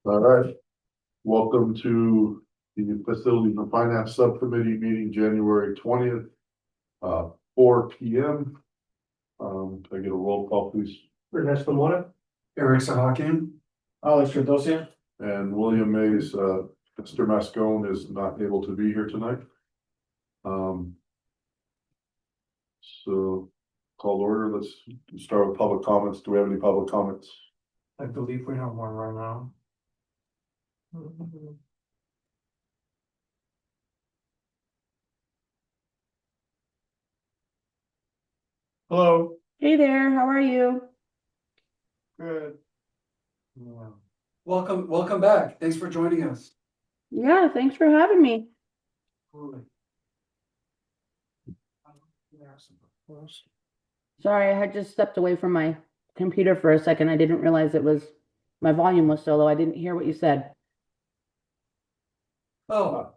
All right, welcome to the Facilities and Finance Subcommittee meeting, January 20th, 4 p.m. Can I get a roll call, please? Ernesto Mora. Eric Sahakian. Alex Dulce. And William Mays, Mr. Mascone is not able to be here tonight. So call order. Let's start with public comments. Do we have any public comments? I believe we have one right now. Hello. Hey there, how are you? Good. Welcome back. Thanks for joining us. Yeah, thanks for having me. Sorry, I had just stepped away from my computer for a second. I didn't realize my volume was so low. I didn't hear what you said. Oh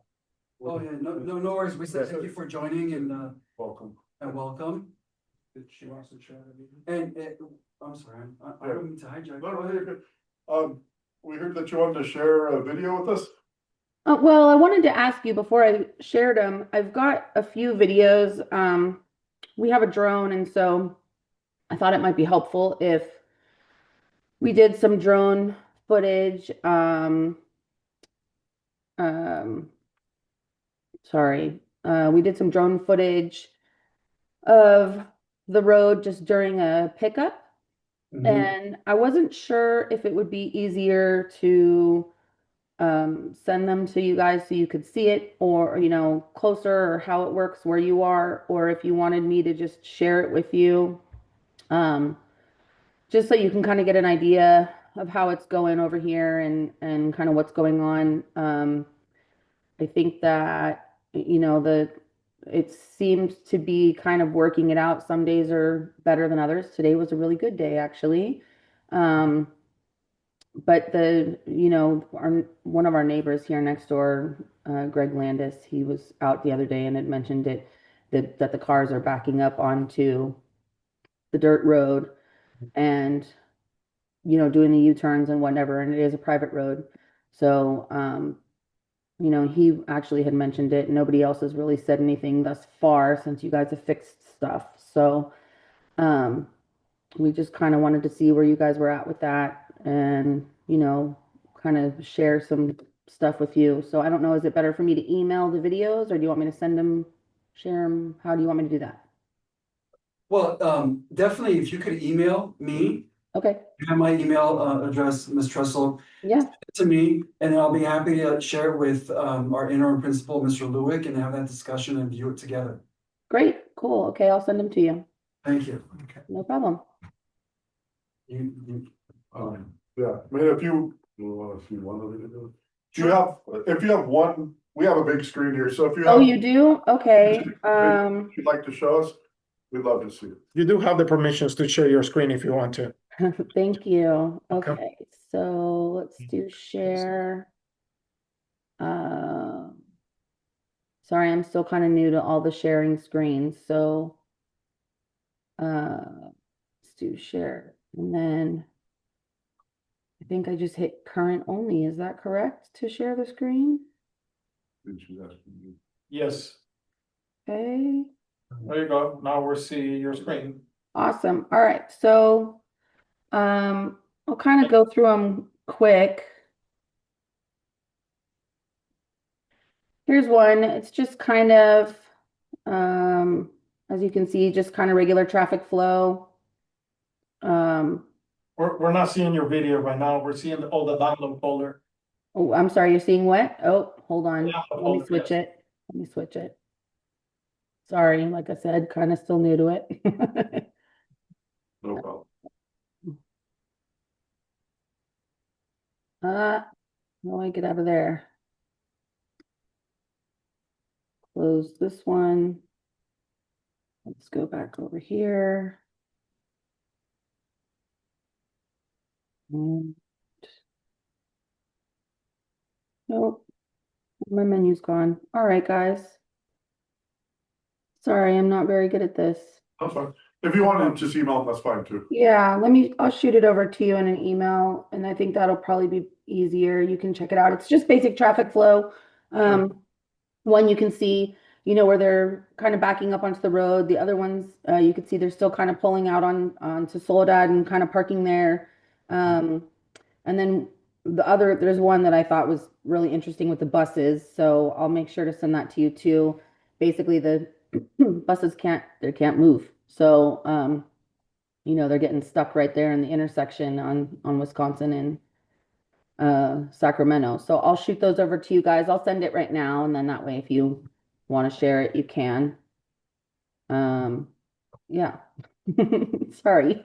yeah, no worries. We said thank you for joining and Welcome. welcome. She wants to chat. And I'm sorry, I don't mean to hijack. No, no, you're good. We heard that you wanted to share a video with us. Well, I wanted to ask you before I shared them. I've got a few videos. We have a drone, and so I thought it might be helpful if we did some drone footage. Sorry, we did some drone footage of the road just during a pickup. And I wasn't sure if it would be easier to send them to you guys so you could see it, or closer, or how it works where you are, or if you wanted me to just share it with you, just so you can kind of get an idea of how it's going over here and kind of what's going on. I think that it seems to be kind of working it out. Some days are better than others. Today was a really good day, actually. But one of our neighbors here next door, Greg Landis, he was out the other day and had mentioned that the cars are backing up onto the dirt road and doing the U-turns and whatever, and it is a private road. So he actually had mentioned it. Nobody else has really said anything thus far since you guys have fixed stuff. So we just kind of wanted to see where you guys were at with that, and kind of share some stuff with you. So I don't know, is it better for me to email the videos, or do you want me to send them, share them? How do you want me to do that? Well, definitely if you could email me, Okay. you have my email address, Ms. Tressel, Yeah. to me, and I'll be happy to share it with our interim principal, Mr. Lewick, and have that discussion and view it together. Great. Cool. Okay, I'll send them to you. Thank you. Okay. No problem. Yeah, made a few. If you have, one, we have a big screen here, so if you have. Oh, you do? Okay. If you'd like to show us, we'd love to see it. You do have the permissions to share your screen if you want to. Thank you. Okay. Okay, so let's do share. Sorry, I'm still kind of new to all the sharing screens, so let's do share. And then I think I just hit current only. Is that correct to share the screen? Yes. Okay. There you go. Now we're seeing your screen. Awesome. All right. So I'll kind of go through them quick. Here's one. It's just kind of, as you can see, just kind of regular traffic flow. We're not seeing your video right now. We're seeing all the download folder. Oh, I'm sorry, you're seeing what? Oh, hold on. Yeah, Let me switch it. Let me switch it. Sorry, like I said, kind of still new to it. No problem. How do I get out of there? Close this one. Let's go back over here. And nope, my menu's gone. All right, guys. Sorry, I'm not very good at this. That's fine. If you want to just email, that's fine too. Yeah, I'll shoot it over to you in an email, and I think that'll probably be easier. You can check it out. It's just basic traffic flow. One you can see, where they're kind of backing up onto the road. The other ones, you can see they're still kind of pulling out onto Soledad and kind of parking there. And then there's one that I thought was really interesting with the buses, so I'll make sure to send that to you too. Basically, the buses can't move. So, they're getting stuck right there in the intersection on Wisconsin and Sacramento. So I'll shoot those over to you guys. I'll send it right now, and then that way if you want to share it, you can. Yeah. Sorry.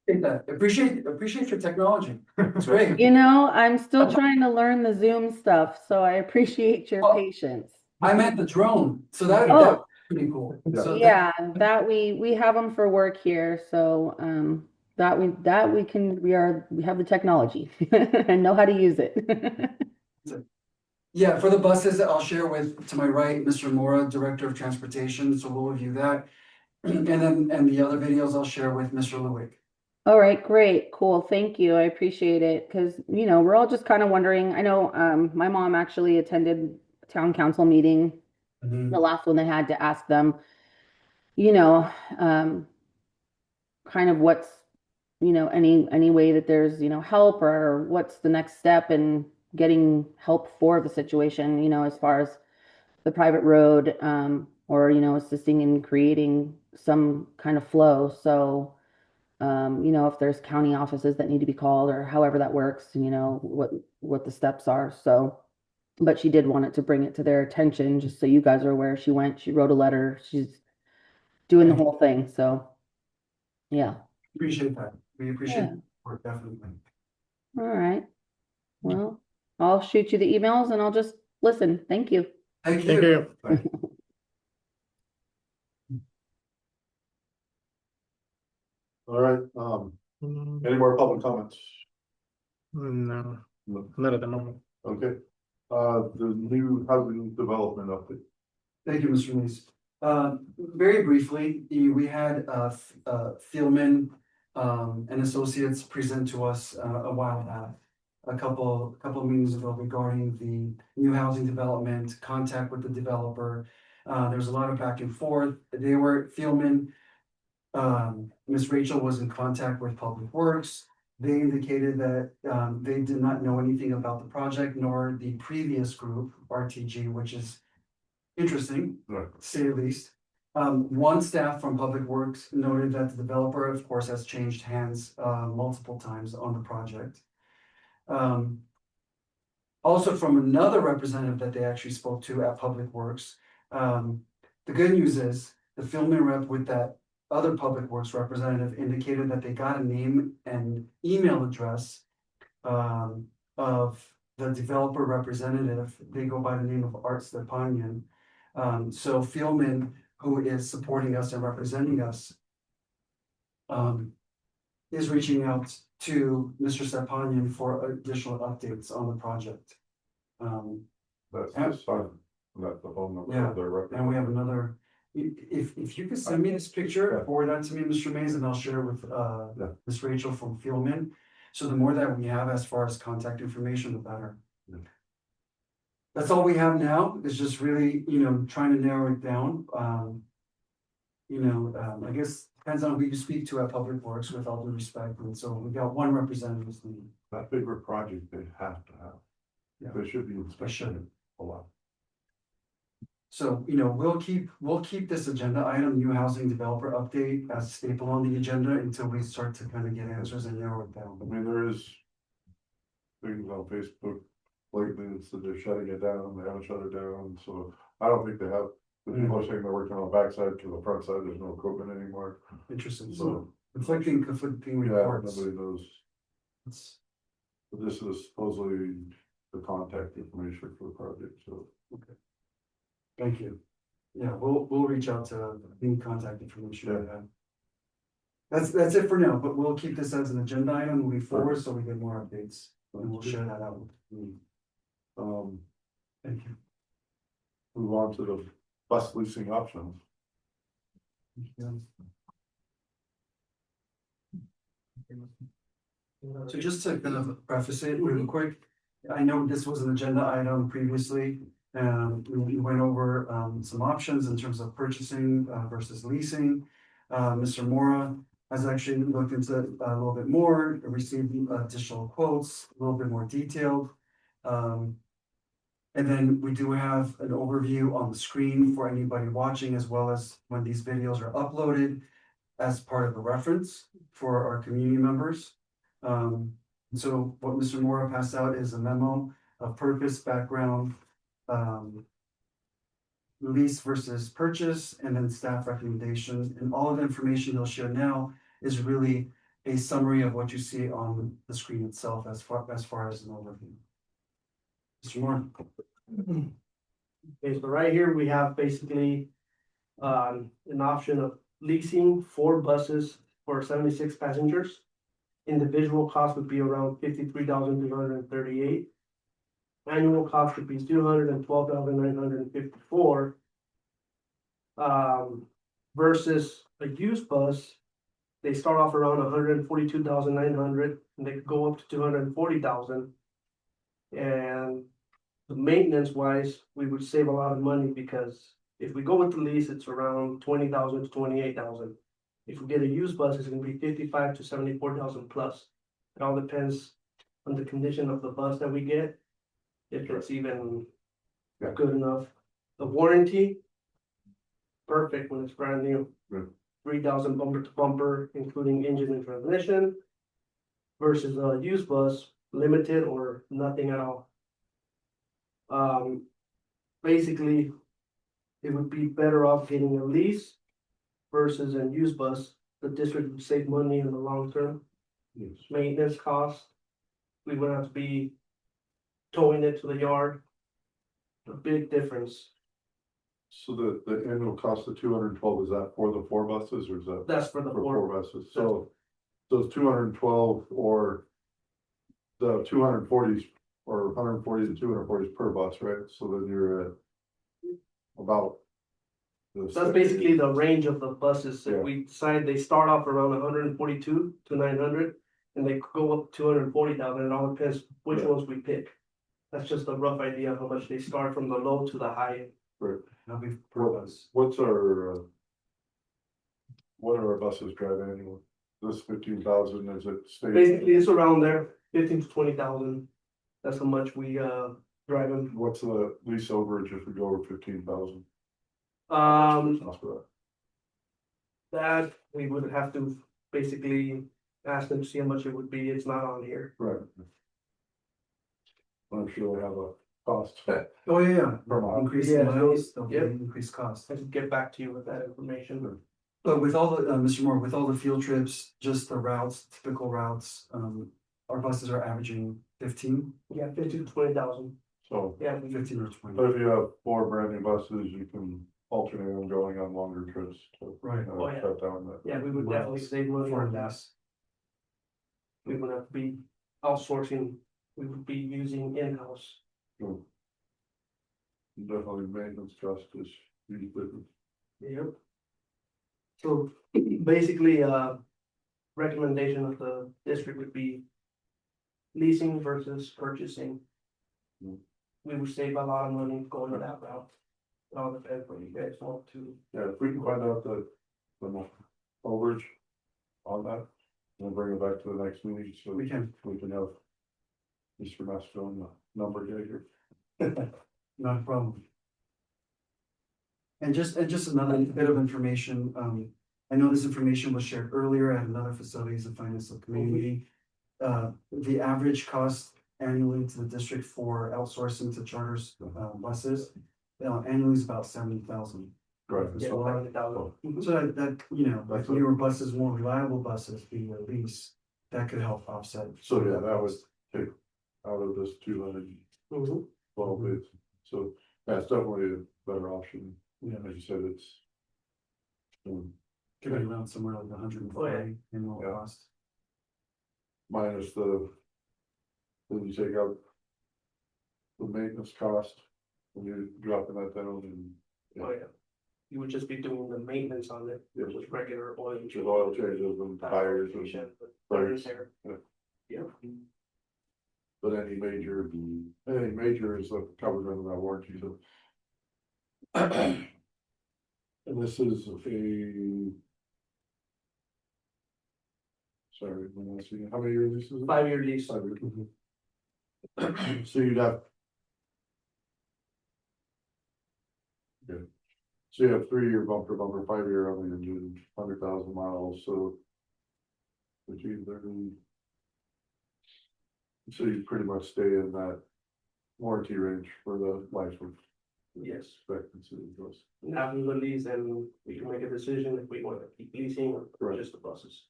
Appreciate your technology. It's great. I'm still trying to learn the Zoom stuff, so I appreciate your Oh. patience. I meant the drone, so Oh. that's pretty cool. Yeah. So Yeah, that we have them for work here, so we have the technology and know how to use it. yeah, for the buses, I'll share with, to my right, Mr. Mora, Director of Transportation, so we'll review that. And the other videos I'll share with Mr. Lewick. All right, great, cool, thank you, I appreciate it, because we're all just kind of wondering. I know my mom actually attended a town council meeting, the last one they had, to ask them, kind of what's, any way that there's, help, or what's the next step in getting help for the situation, as far as the private road, or, assisting in creating some kind of flow. So, if there's county offices that need to be called or however that works, what the steps are. So, but she did want it to bring it to their attention, just so you guys are aware. She wrote a letter, she's doing the whole thing. So, yeah. Appreciate that. We appreciate Yeah. the work, definitely. All right. Well, I'll shoot you the emails and I'll just listen. Thank you. Thank Thank you. you. All right, any more public comments? No, No. not at the moment. Okay, the new housing development update. Thank you, Mr. Mace. Very briefly, we had Thielman and Associates present to us a while back, a couple of meetings ago, regarding the new housing development, contact with the developer. There's a lot of back and forth. Thielman, Ms. Rachel was in contact with Public Works. They indicated that they did not know anything about the project, nor the previous group, RTG, which is interesting, Right. to say the least. One staff from Public Works noted that the developer, of course, has changed hands multiple times on the project. Also from another representative that they actually spoke to at Public Works, the good news is the Philman rep with that other Public Works representative indicated that they got a name and email address of the developer representative. They go by the name of Art Stepanian. So Philman, who is supporting us and representing us, is reaching out to Mr. Stepanian for additional updates on the project. That's fine. That's the phone number. Yeah, of their record. And we have another, if you could send me this picture, Yeah. forward that to me, Mr. Mays, and I'll share it with Yeah. Ms. Rachel from Philman. So the more that we have as far as contact information, the better. Yeah. That's all we have now, is just really, trying to narrow it down. I guess depends on who you speak to at Public Works, with all due respect, and so we got one representative. That bigger project, they have to have. Yeah. They should be should. inspecting a lot. So, we'll keep this agenda item, new housing developer update, as a staple on the agenda until we start to kind of get answers and narrow it down. I mean, there is things on Facebook lately that they're shutting it down, they haven't shut it down, so I don't think they have. The people are saying they're working on the backside, to the front side, there's no equipment anymore, Interesting. So so. conflicting Yeah, reports. nobody knows. It's- But this is supposedly the contact information for the project, so. Thank you. Yeah, we'll reach out to any contact information we have. That's it for now, but we'll keep this as an agenda item moving forward, so we get more updates, and we'll share that out with you. Thank you. Move on to the bus leasing options. So just to kind of preface it really quick, I know this was an agenda item previously. We went over some options in terms of purchasing versus leasing. Mr. Mora has actually looked into it a little bit more, received additional quotes, a little bit more detailed. And then we do have an overview on the screen for anybody watching, as well as when these videos are uploaded as part of a reference for our community members. So what Mr. Mora passed out is a memo of purpose, background, lease versus purchase, and then staff recommendations. And all of the information he'll share now is really a summary of what you see on the screen itself as far as an overview. Mr. Mora. Okay, so right here, we have basically an option of leasing 4 buses for 76 passengers. Individual cost would be around 53,238. Annual cost would be 212,954. Versus a used bus, they start off around 142,900 and they go up to 240,000. And the maintenance wise, we would save a lot of money because if we go with the lease, it's around 20,000 to 28,000. If we get a used bus, it's gonna be 55 to 74,000 plus. It all depends on the condition of the bus that we get, if it's even good enough. The warranty, perfect when it's brand new. 3,000 bumper to bumper, including engine and transmission. Versus a used bus, limited or nothing at all. Basically, it would be better off getting a lease versus a used bus. The district would save money in the long term. Yes. Maintenance costs, we wouldn't have to be towing it to the yard. A big difference. So the annual cost of 212, is that for the 4 buses or is that? That's for the For 4 four. buses, so it's 212 or the 240s or 140 to 240s per bus, right? So then you're at about. That's basically the range of the buses. Yeah. If we decide they start off around 142 to 900 and they go up 240,000, it all depends which Yeah. ones we pick. That's just a rough idea of how much they start from the low to the high. Right. That'll be per bus. What's our, what are our buses drive annually? This 15,000, is it state? Basically, it's around there, 15 to 20,000. That's how much we drive them. What's the lease overage if we go over 15,000? That we would have to basically ask them to see how much it would be. It's not on here. Right. I'm sure they have a cost. Oh, yeah. Per mile. Increased Yeah, miles, there'll be yep. increased cost. I can get back to you with that information. But with all the, Mr. Moore, with all the field trips, just the routes, typical routes, our buses are averaging 15 Yeah, 15 to 20,000. So, Yeah, or 20. but if you have 4 brand new buses, you can alternate them going on longer trips to. Right. Oh, yeah. Cut down that. Yeah, we would definitely save money For on that. this. We would have to be outsourcing, we would be using in-house. So, definitely maintenance cost is huge difference. Yep. So basically, recommendation of the district would be leasing versus purchasing. Mm. We would save a lot of money going that route. It all depends what you guys want to. Yeah, if we can find out the overage on that, we'll bring it back to the next meeting, so We can. have Mr. Mastro and the number guy here. Not a problem. And just another bit of information, I know this information was shared earlier at another facilities and finance subcommittee meeting. The average cost annually to the district for outsourcing to charters, buses, annually is about 70,000. Right. Yeah, So, 70,000. so that, you know, like That's a- newer buses, more reliable buses being a lease, that could help offset. So, yeah, that would take out of this 212 Mhm. bids, so that's definitely a better option, Yeah, as you said, it's. could be around somewhere like 140 Oh, yeah. annual Yeah. cost. Minus when you take out the maintenance cost, when you're dropping that down and. Oh, yeah. You would just be doing the maintenance on it, Yeah. just regular oil. Just oil changes and tires and. Application, but Right. there. Yeah. Yep. But any major is covered under that warranty, so. And this is a, sorry, when I see, how many years this is? 5-year lease. 5 years. So you'd have. Good. So you have 3-year bumper, 5-year, I mean, 100,000 miles, so. Which is 30. So you pretty much stay in that warranty range for the life of. Yes. Expectancy of this. And after the lease, then we can make a decision if we want to keep leasing or Right. just the buses.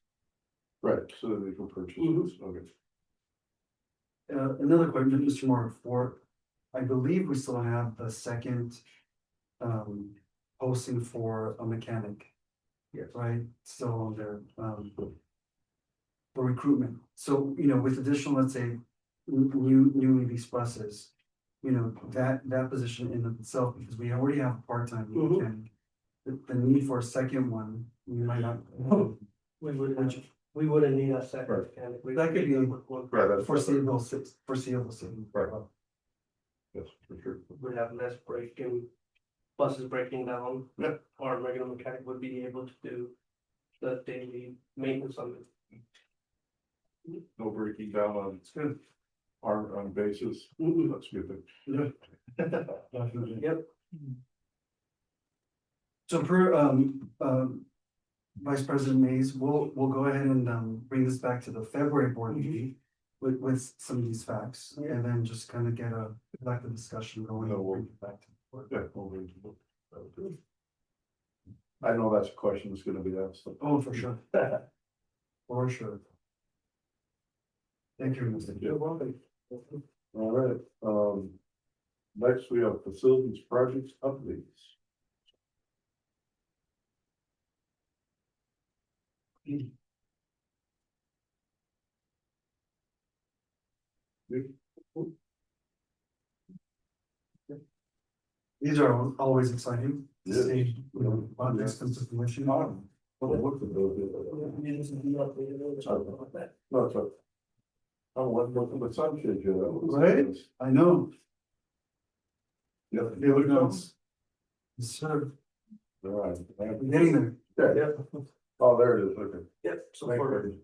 Right, so then they can purchase Mhm. this, okay. Another question, Mr. Moore, for, I believe we still have the second posting for a mechanic. Yes. Right, still on there, for recruitment. So, you know, with additional, let's say, newly leased buses, you know, that position in of itself, because we already have a part-time Mhm. mechanic. The need for a second one, we might not. We wouldn't need a second Right. mechanic. We That could be- done with one. Right, that's. Foreseeable, Right. Yes, for sure. Would have less breaking, buses breaking down. Yeah. Our regular mechanic would be able to do the daily maintenance on it. No breaking down on. It's good. On basis, Mhm. that's a good thing. Yep. So per, Vice President Mays, we'll go ahead and, bring this back to the February board meeting with some of these facts, and then just kind of get a collective discussion going. No, and we'll- bring it back to the board. Yeah, over into the- that was good. I know that's a question that's gonna be asked. Oh, for sure. For sure. Thank you, Mr. You're welcome. All right, next we have facilities projects updates. These are always exciting. to Yes. see, you know, on this information. Well, what's the bill? No, it's okay. Oh, what the sun shade, yeah. that was- Right? I know. Yeah. They look nice. Yes, sir. All right. We're getting there. Yeah, oh, there it is, okay. Yep, so Thank for you.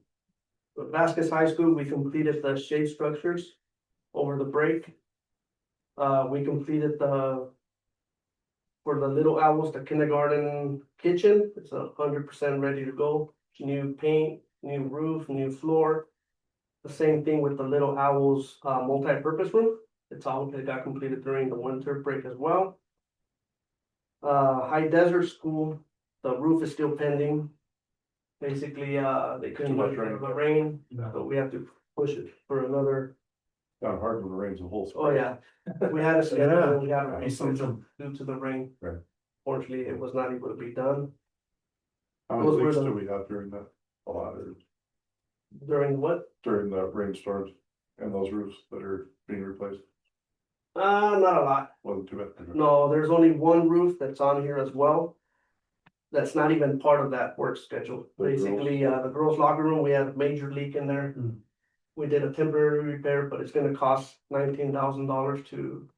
Vasquez High School, we completed the shade structures over the break. We completed for the Little Owls, the kindergarten kitchen, it's 100% ready to go. New paint, new roof, new floor. The same thing with the Little Owls, multi-purpose room, it got completed during the winter break as well. High Desert School, the roof is still pending. Basically, they couldn't Too much wait for the rain, but we have to push it for another. Kind of hard when it rains a whole. Oh, yeah, we had a schedule, we had a Yeah. reschedule due to the rain. Right. Fortunately, it was not able to be done How Those many were leaks the- do we have during that? A lot of, during what? during the rainstorms and those roofs that are being replaced, Not a lot. wasn't too bad. No, there's only one roof that's on here as well. That's not even part of that work schedule. The girls' Basically, the girls' locker room, we had a major leak in there. Hmm. We did a temporary repair, but it's gonna cost $19,000 to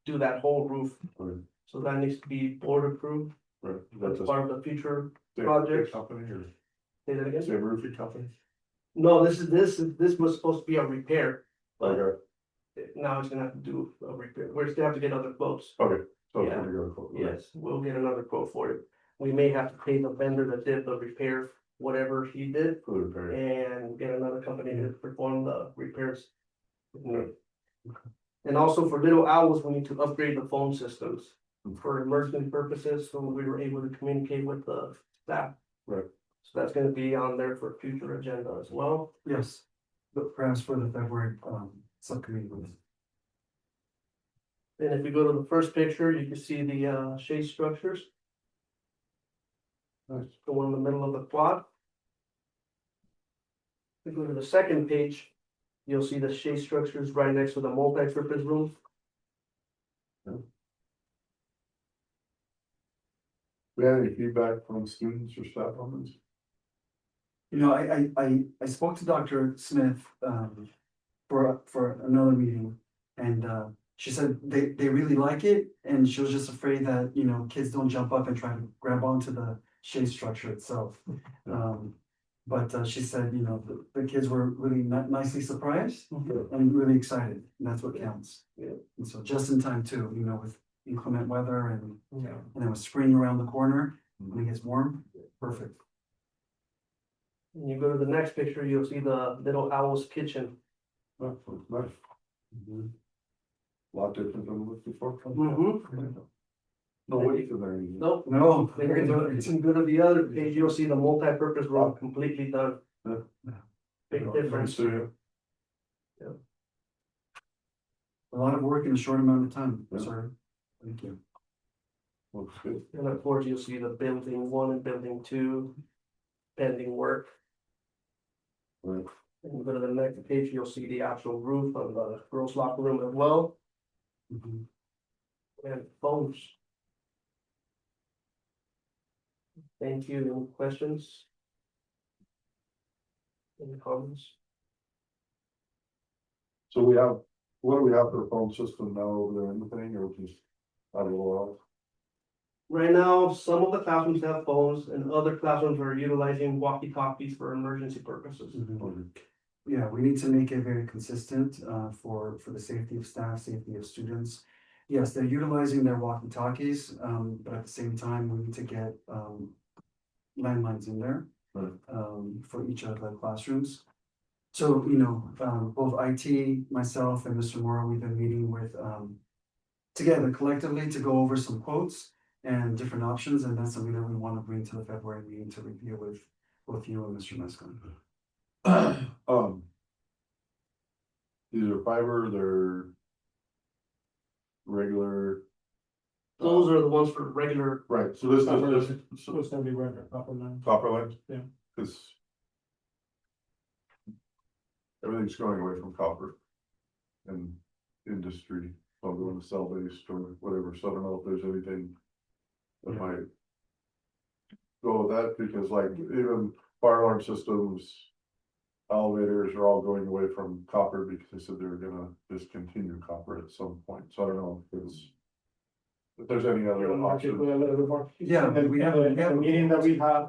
do that whole roof. Right. So that needs to be board approved. Right. That's That's a part of the future same projects. company or Say that again? same roofing company? No, this was supposed to be a repair, but Okay, now it's gonna have to do a repair. We're still have to get other quotes. okay, so it's Yeah. gonna go. for- Yes, we'll get another quote for it. We may have to pay the vendor that did the repair, whatever he did, For the repair. and get another company to perform the repairs. Okay. And also for Little Owls, we need to upgrade the phone systems Hmm. for emergency purposes, so we were able to communicate with the staff. Right. So that's gonna be on there for future agenda as well. Yes, but perhaps for the February, subcommittee meeting. And if we go to the first picture, you can see the shade structures, Nice. the one in the middle of the quad. If we go to the second page, you'll see the shade structures right next to the multi-purpose room. We had any feedback from students or staff on this? You know, I spoke to Dr. Smith, for another meeting. And, she said they really like it, and she was just afraid that, you know, kids don't jump up and try to grab onto the shade structure itself. But she said, you know, the kids were really nicely surprised and really excited, and that's what counts. Yeah. And so just in time too, you know, with inclement weather and Yeah. then with spring around the corner, when it gets warm, perfect. And you go to the next picture, you'll see the little owl's kitchen. That's nice. Lot different than it was before. No weight in there. either. Nope. No. Then you can go to the other page, you'll see the multi-purpose room completely done. Yeah. Big difference. Yeah. A lot of work in a short amount of time, Yeah. sir. Thank you. Looks good. And of course, you'll see the building 1 and building 2 pending work. Right. And you go to the next page, you'll see the actual roof of the girls' locker room as well, Mhm. and phones. Thank you. Any questions? Any comments? So we have, what do we have for a phone system now over there, anything, or just out of the world? Right now, some of the classrooms have phones and other classrooms are utilizing walkie-talkies for emergency purposes. Mhm. Yeah, we need to make it very consistent, for the safety of staff, safety of students. Yes, they're utilizing their walkie-talkies, but at the same time, we need to get, landlines in there. Right. For each of the classrooms. So, you know, both IT, myself and Mr. Morrow, we've been meeting with, together collectively to go over some quotes and different options, and that's something that we want to bring to the February meeting to review with both you and Mr. Mescon. These are fiber, they're regular. Those are the ones for regular, Right, so this Copper is line. So it's gonna be regular copper line. copper lines? Yeah. Cause everything's going away from copper and industry, so I'm going to cell based or whatever, so I don't know if there's anything that might go with that, because like even fire alarm systems, elevators are all going away from copper because they said they were gonna discontinue copper at some point, so I don't know if there's any other Market options. with a little bit more. Yeah, And we we have- have, we have- the meeting that we had,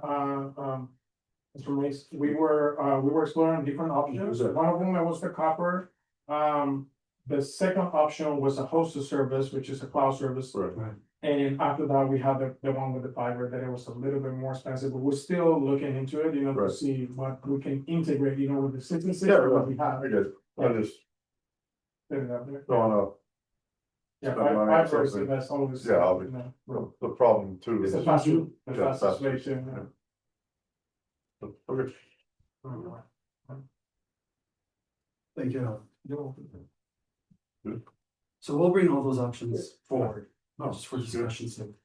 Mr. Mace, we were exploring different options. Okay. One of them was the copper. The second option was a hosted service, which is a cloud service. Right. And after that, we had the one with the fiber, that it was a little bit more expensive, but we're still looking into it, you know, to Right. see what we can integrate, you know, with the system Yeah, that we have. I guess, I just Put it out there. don't wanna, Yeah, spend money on fiber is the something. best, always. Yeah, I'll be- you know, the problem too It's is. the fastest, the Yeah, fastest way faster, to. yeah. Okay. Thank you. Good. So we'll bring all those options forward, No, just for good. discussion's sake.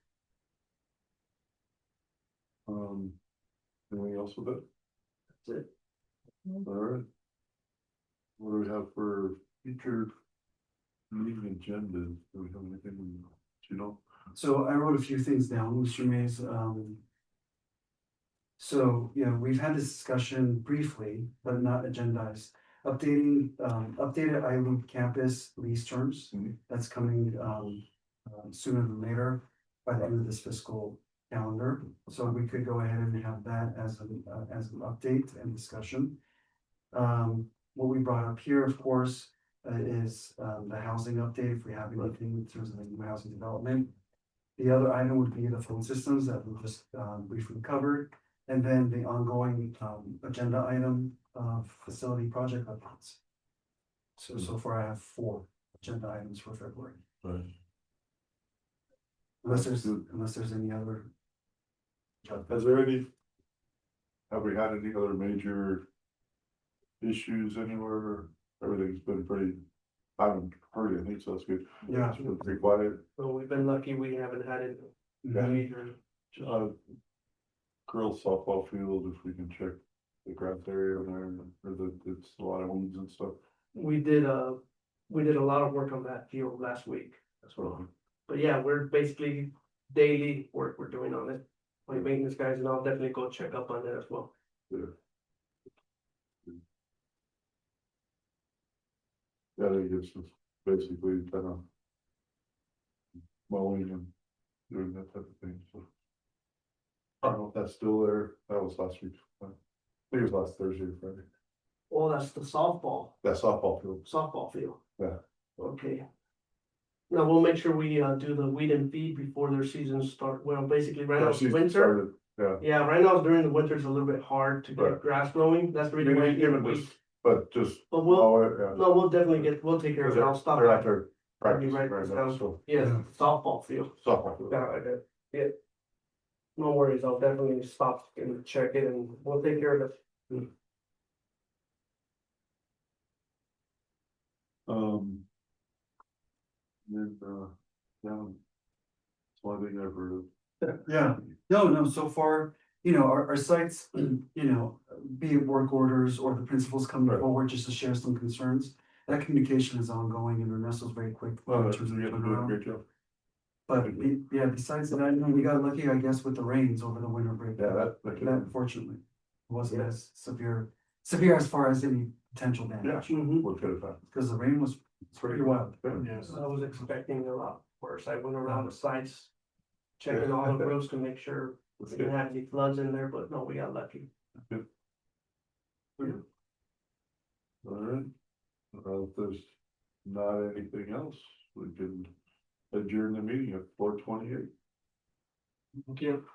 Anything else with it? That's it. All right. What do we have for future meeting agendas? Do we have anything, you know? So I wrote a few things down, Mr. Mays, so, yeah, we've had this discussion briefly, but not agendized. Updated iLoop campus lease terms, Mhm. that's coming, sooner than later, by the end of this fiscal calendar. So we could go ahead and have that as an update and discussion. What we brought up here, of course, is, the housing update, if we have anything in terms of the new housing development. The other item would be the phone systems that we just, briefly covered. And then the ongoing, agenda item of facility project updates. So far I have 4 agenda items for February, Right. unless That's there's, good. unless there's any other. Has there any? Have we had any other major issues anywhere? Everything's been pretty, I haven't heard anything, so that's good. Yeah. It's been pretty quiet. so we've been lucky, we haven't had it Mhm. major. Girls softball field, if we can check the grass area there, or it's a lot of weeds and stuff. We did a lot of work on that field last week. That's what I'm. But yeah, we're basically daily work we're doing on it. My maintenance guys and I'll definitely go check up on it as well. Yeah. think it's just basically kind of mowing and doing that type of thing, so. I don't know if that's still there, that was last week, I think it was last Thursday or Friday, Well, that's the softball that softball field, field. Yeah. Okay. Now, we'll make sure we do the weed and feed before their season start, well, basically right now it's Season winter. started, yeah, Yeah, right now during the winter it's a little bit hard to Right. get grass growing, that's the reason why. even just, but just. But we'll, mow it, yeah. no, we'll definitely we'll take care of it, I'll stop. They're out there I'll be practicing right right now, down. so. Yeah, Yeah. softball field. Softball field. Yeah, I did. Yeah. No worries, I'll definitely stop and check it and we'll take care of it. And, yeah. That's one thing I've heard of. Yeah, no, so far, our sites, be it work orders or the principals coming Right. forward just to share some concerns. That communication is ongoing and Ernesto's very quick. Well, in that's, terms of you're doing a turnaround. great job. But yeah, besides that, we got lucky, I guess, with the rains over the winter break. Yeah, that. That fortunately wasn't Yeah. as severe as far as any potential Yeah, damage. Mhm. we'll get it done. Because the rain was pretty wild. Yes. I was expecting a lot worse, I went around the sites, checking all the roofs to make sure we That's didn't good. have any floods in there, but no, we got lucky. All right. If there's not anything else, we can adjourn the meeting at 4:28. Thank you.